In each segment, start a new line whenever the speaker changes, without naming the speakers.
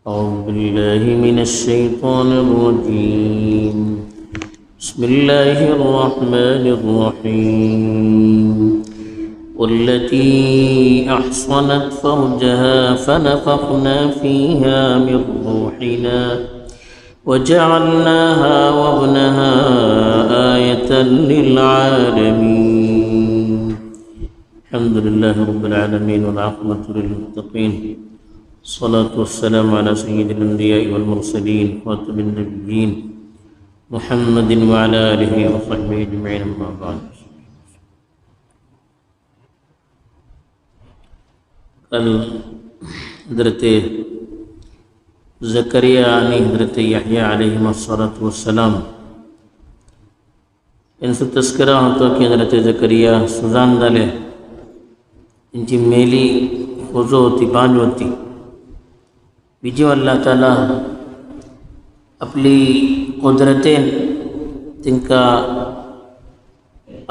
أعوذ بالله من الشيطان الرجيم. بسم الله الرحمن الرحيم. والتي أحصنت فرجها فنفخنا فيها من روحنا وجعلناها وابنها آية للعالمين. الحمد لله رب العالمين والعاقبة للمتقين. الصلاة والسلام على سيد الأنبياء والمرسلين خاتم النبيين محمد وعلى آله وصحبه أجمعين. أما بعد. कल हज़रत ज़करिया यानी हज़रत यहया अलैहिस्सलाम इनसे तस्करा होता कि हज़रत ज़करिया सुजान दाले इनकी मेली खुजो होती बांझ होती बीजी अल्लाह ताला अपनी कुदरतें तिनका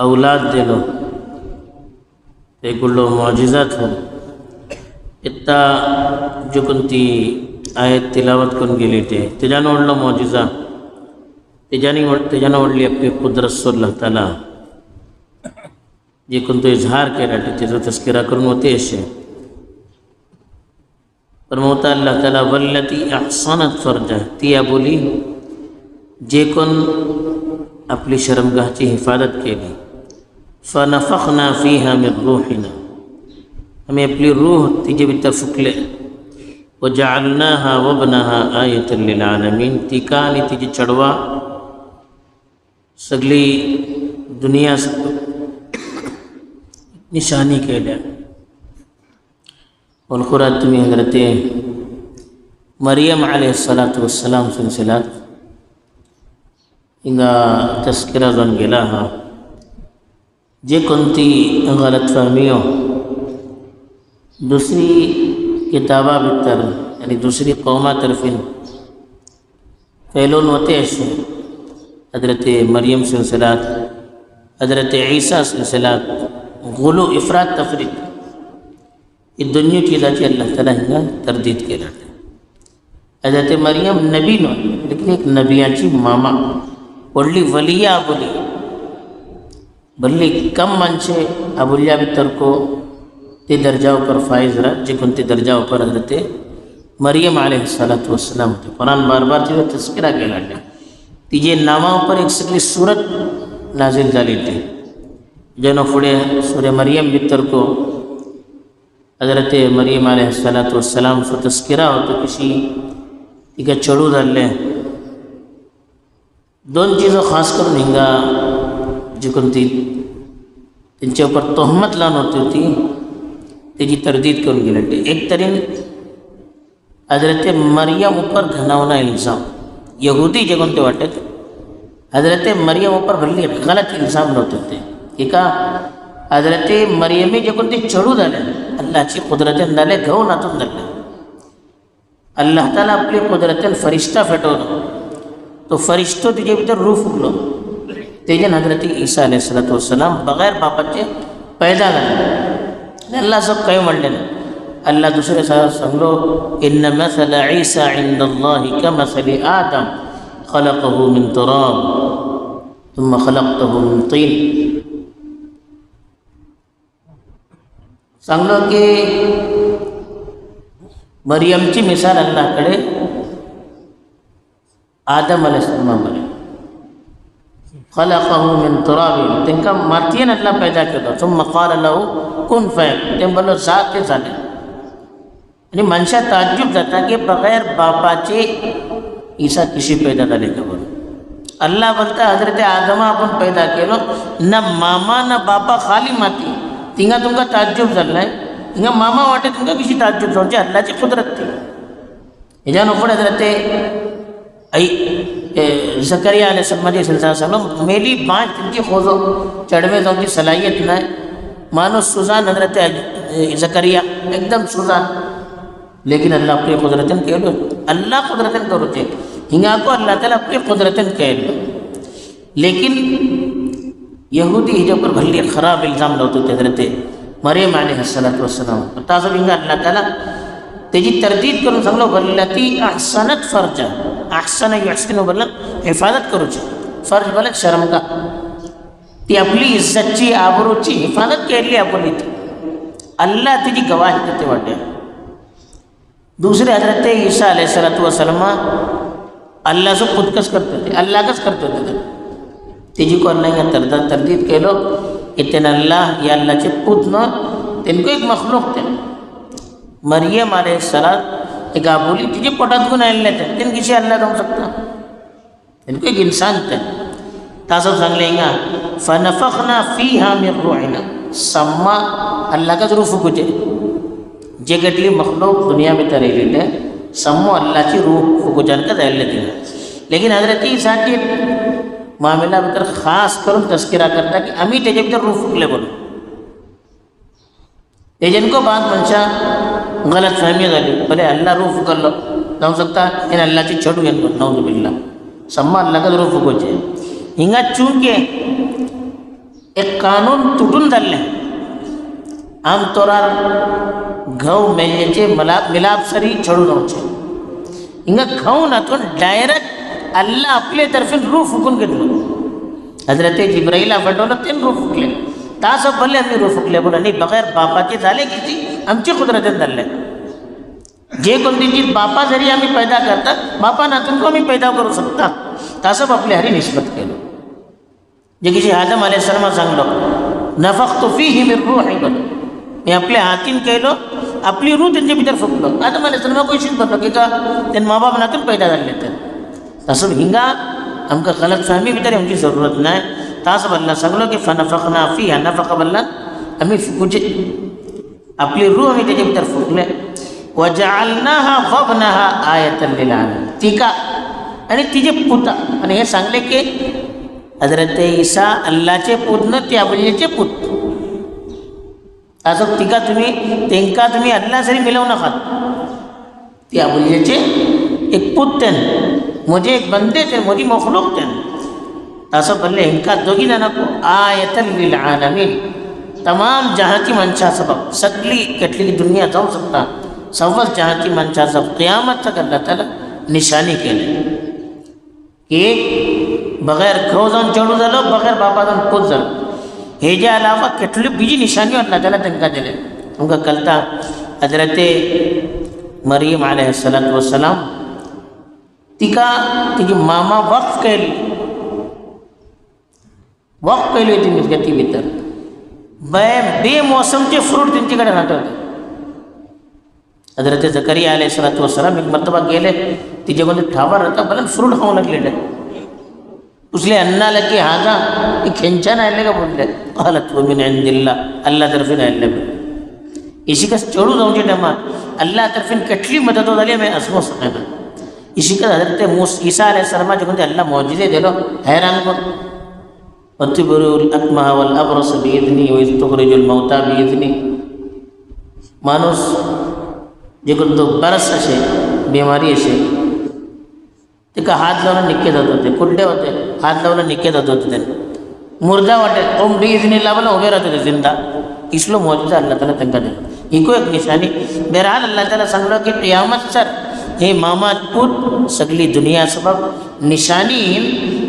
औलाद दे लो ते गुल्लो मौजिज़ात हो इतना जो कोणती आयत तिलावत करून गेली तेजानं ओढलं मौजिजा तेजानं ओढली आपली कुदरत सो अल्लाह ताला जे कोणतो इजहार केला त्याचा तस्करा करून होते असे पण मोता अल्लाह ताला वल्लती अहसनत फर्जा ती या बोली जे कोण आपली शर्मगाहची हिफाजत केली फनफखना फीहा मिन रूहिना हमें अपनी रूह तिजे भीतर फुकले वजअलनाहा वब्नहा आयतन लिलआलमीन तिका आणि तिची चढवा सगळी दुनिया निशानी केल्या. और खुरात तुम्ही हज़रत मरियम अलैहिस्सलातु वस्सलाम सिलसिलात हिंगा तस्करा जाऊन गेला हा जे कोणती गलतफहमियों दूसरी किताबा भितर यानी दूसरी कौमा तरफिन फैलोन होते ऐसे हज़रत मरियम सिलसिलात हज़रत ईसा सिलसिलात गुलू इफ़रात तफरीत ये दोनों चीज़ाची अल्लाह ताला हिंगा तरदीद केला. हज़रत मरियम नबी नो लेकिन एक नबियाची मामा व्हडली वलिया आबुली भल्ली कम माणसे आबुल्या भितर को ते दर्जाओं पर फाइज रहा जे कोणते दर्जाओं पर हज़रत मरियम अलैहिस्सलातु वस्सलाम होते. कुरान बार बार तिचा तस्करा केला तिजे नावां पर एक सगळी सूरत नाजिल झाली ती जेनो फुडे सूर्य मरियम भितर को हज़रत मरियम अलैहिस्सलातु वस्सलाम सो तस्करा होतो किसी तिका चढू जाल्ले दोन चीज़ों खास करून हिंगा जी कोणती त्यांच्या ऊपर तोहमत लावून होती होती तेजी तरदीद करून गेले. एक तरीन हज़रत मरियम ऊपर घनावना इल्ज़ाम यहूदी जे कोणते वाटत हज़रत मरियम ऊपर भल्ली गलत इल्ज़ाम नव्हते ते एका हज़रत मरियमी जे कोणते चढू झाले अल्लाहची कुदरतेन झाले घाऊन हातून झाले अल्लाह ताला आपली कुदरतेन फरिश्ता फेटवलो तो फरिश्तो तिजे भितर रूह फुकलो तेजन हज़रत ईसा अलैहिस्सलातु वस्सलाम बगैर बापाचे पैदा झाले. अल्लाह सब काही म्हणले ना अल्लाह दुसरे सांगलो इन्न मसल ईसा इंदल्लाहि कमसली आदम खलक़हु मिन तुराब थुम्मा खलक़तहु मिन तीन सांगलो की मरियमची मिसाल अल्लाहकडे आदम अलैहिस्सलाम बरे खलक़हु मिन तुराब तेंका मातयेन अल्लाह पैदा केलो थुम्मा क़ाल लहू कुन फयकून ते बोलो जात ते झाले आणि मनशा ताज्जुब जाता की बगैर बापाचे ईसा कशी पैदा झाले का बरं. अल्लाह बोलता हज़रत आदमा आपण पैदा केलो न मामा न बापा खाली माती तिंगा तुमका ताज्जुब झालाय हिंगा मामा वाटे तुमका कशी ताज्जुब जावची अल्लाहची कुदरत ती हेजान फुडें हज़रत ज़करिया अलैहिस्सलाम सिलसिला मेली बाँच तिनकी खोजो चढ़वे जाऊँची सलाहियत नाही मानो सुजान हज़रत ज़करिया एकदम सुजान लेकिन अल्लाह अपनी कुदरतन कहलो अल्लाह कुदरतन करोचे हिंगा को अल्लाह ताला अपनी कुदरतन कहलो लेकिन यहूदी हिजो पर भल्ली ख़राब इल्ज़ाम लावतो हज़रत मरियम अलैहिस्सलातु वस्सलाम ताज़ो हिंगा अल्लाह ताला तेजी तरदीद करून सांगलो वल्लती अहसनत फर्ज अहसन युहसिनु बोललं हिफाजत करूची फर्ज बोलत शर्म का ती आपली इज्जतची आबरूची हिफाजत केली आपण इथे अल्लाह तिची गवाही देते वाटे दुसरे हजरत ईसा अलैहिस्सलातु वस्सलाम अल्लाहचं पुतकस करत होते अल्लाहच करत होते तेजी को अल्लाह तरदीद केलो इतन अल्लाह या अल्लाहचे पुत न तिनको एक मखलूक थे मरियम अलैहिस्सलाम एक आबोली तिचे पोटात गुण आलेले थे तिन किसी अल्लाह जाऊ सकता तिनको एक इंसान थे तासब सांगले हिंगा फनफखना फीहा मिन रूहिना सम्मा अल्लाह का रूह फुकुचे जे कटली मखलूक दुनिया में तरेलेले सम्मो अल्लाहची रूह फुकुचान का जायले तिने लेकिन हजरत ईसा ची मामला भितर खास करून तस्किरा करता की आम्ही त्याच्या भितर रूह फुकले बोलू तेजनको बाद मनशा गलत फहमी झाली भले अल्लाह रूह फुकलो जाऊ शकता इन अल्लाहची छडू येन नौजुबिल्ला सम्मा अल्लाह का रूह फुकोचे हिंगा चूंके एक कानून तुटून जाल्ले आमतौरार घव मेल्लेचे मिलाप सरी छडू जावचे हिंगा खाऊन हातून डायरेक्ट अल्लाह आपले तर्फे रूह फुकून घेतलो हजरत जिब्राईला फटवलं ते रूह फुकले तासं भले आम्ही रूह फुकले बोला नाही बगैर बापाचे झाले किती आमची कुदरतीन झाले जे कोणती चीज बापा जरी आम्ही पैदा करतात बापा नातून को आम्ही पैदा करू शकता तासं आपले हरी निस्बत केलं जे किसी आदम अलैहिस्सलाम सांगलो नफख्तु फीही मिन रूही बोल मी आपल्या हातीन केलो आपली रूह त्यांच्या भितर फुकलो आदम अलैहिस्सलाम कोशिश करलो की का त्यान माँ बाप नातून पैदा झाले तर तसं हिंगा आमका गलत फहमी भितर आमची जरूरत नाही तासं बल्ला सांगलो की फनफखना फीहा नफख बल्ला आम्ही फुकुचे आपली रूह आम्ही त्याच्या भितर फुकले वजअलनाहा वब्नहा आयतन लिल आलमीन तिका आणि तिचे पुता आणि हे सांगले की हजरत ईसा अल्लाहचे पूत न ते अबुलीचे पूत असं तिका तुम्ही अल्लाह सरी मिळवू नका ते अबुलीचे एक पूत त्यान मुझे एक बंदे थे मोदी मखलूक थे असं बोलले इनका दोघी जणांको आयतन लिल आलमीन तमाम जहाची मनशा सबब सगळी कटली दुनिया जाऊ शकता सव्वस जहाची मनशा सब क़यामत तक अल्लाह ताला निशानी केले एक बगैर घव जाऊन चढू झालो बगैर बापा जाऊन पूत झालो हे जे अलावा केटली बीजी निशानी अल्लाह ताला त्यांना दिले तुमका कळता हजरत मरियम अलैहिस्सलातु वस्सलाम तिका तिची मामा वक्फ केली होती निर्गती भितर बेमौसमचे फ्रूट त्यांच्याकडे राहत हजरत जकरिया अलैहिस्सलातु वस्सलाम एक मर्तबा गेले तिच्याकडे ठावा राहता भले फ्रूट खाऊ लागले उसले अन्ना लगे हाजा ये खेंचान आले का बोलले हालत वो मिन इंदिल्लाह अल्लाह तरफीन आले इसी का चढ़ू जाऊँ टाइमा अल्लाह तरफीन कटली मदद हो जाली मैं असमो सकेगा इसी का हजरत ईसा अलैहिस्सलाम जो अल्लाह मौजूदे दिलो हैरान को वतुबरुल अकमह वल अबरस बिइذनी व तुखरिजुल मौता बिइذनी माणूस जे कोणतो बरस असे बीमारी असे तिका हात लावून निक्के जात होते कुड्डे होते हात लावून निक्के जात होते त्यांना मुर्दा वाटे ओम बिइذनी लावला उभे राहत होते जिंदा इसलो मौजूदा अल्लाह ताला त्यांना दिला इको एक निशानी बहरहाल अल्लाह ताला सांगलो की क़यामत सर हे मामा पूत सगली दुनिया सबब निशानी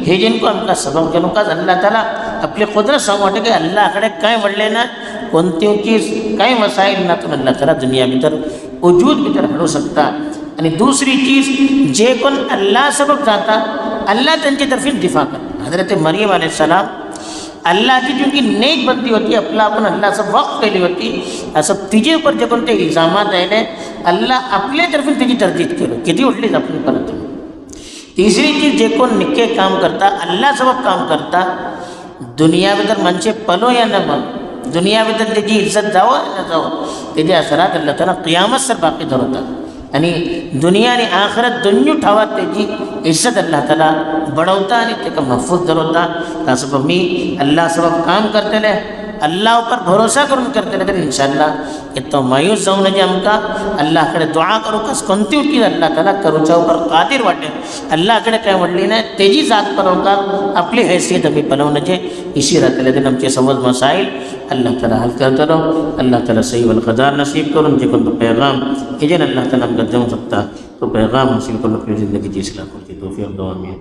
हे जिनको आमका सबब केलो का अल्लाह ताला आपले कुदरत सांगते की अल्लाहकडे काय वडले ना कोणती चीज काय मसाईल ना तो अल्लाह ताला दुनिया भितर वजूद भितर हाडू शकता आणि दुसरी चीज जे कोण अल्लाह सबब जाता अल्लाह त्यांच्या तर्फे दिफा करता हजरत मरियम अलैहिस्सलाम अल्लाहची जी नेक बंदी होती आपला आपण अल्लाहचं वक्फ केली होती असं तिचे ऊपर जे कोणते इल्जामात आले अल्लाह आपल्या तर्फे त्याची तरदीद केलं किती उठलीच आपली परत तिसरी चीज जे कोण निक्के काम करता अल्लाह सबब काम करता दुनिया भितर मनसे पलो या न मग दुनिया भितर त्याची इज्जत जावं ना जावं त्याचे असरात अल्लाह ताला क़यामत सर बाकी धरवतात आणि दुनिया आणि आखरत दोन्ही ठावात त्याची इज्जत अल्लाह ताला बढवता आणि ते महफूज धरवता तसं मी अल्लाह सबब काम करतले अल्लाह पर भरोसा करून करतले तर इंशाल्लाह तो मायूस जाऊ नये आमकां अल्लाह कडेन दुआ करूं कस कोणती उठी अल्लाह ताला करूच्या उपर कादीर वाटेल अल्लाह कडेन काय म्हणली नाही तेजी जात पळोवपाक आपली हैसियत आमी पळोवनाचे इशी राहतले दिन आमचे समज मसाइल अल्लाह ताला हल करतलो अल्लाह ताला सही वल क़दार नसीब करून जे कोण पैगाम हेजेन अल्लाह ताला आमकां देऊ शकता तो पैगाम हासिल करून आपली जिंदगीची इस्लाह करची तौफीक दो आमीन.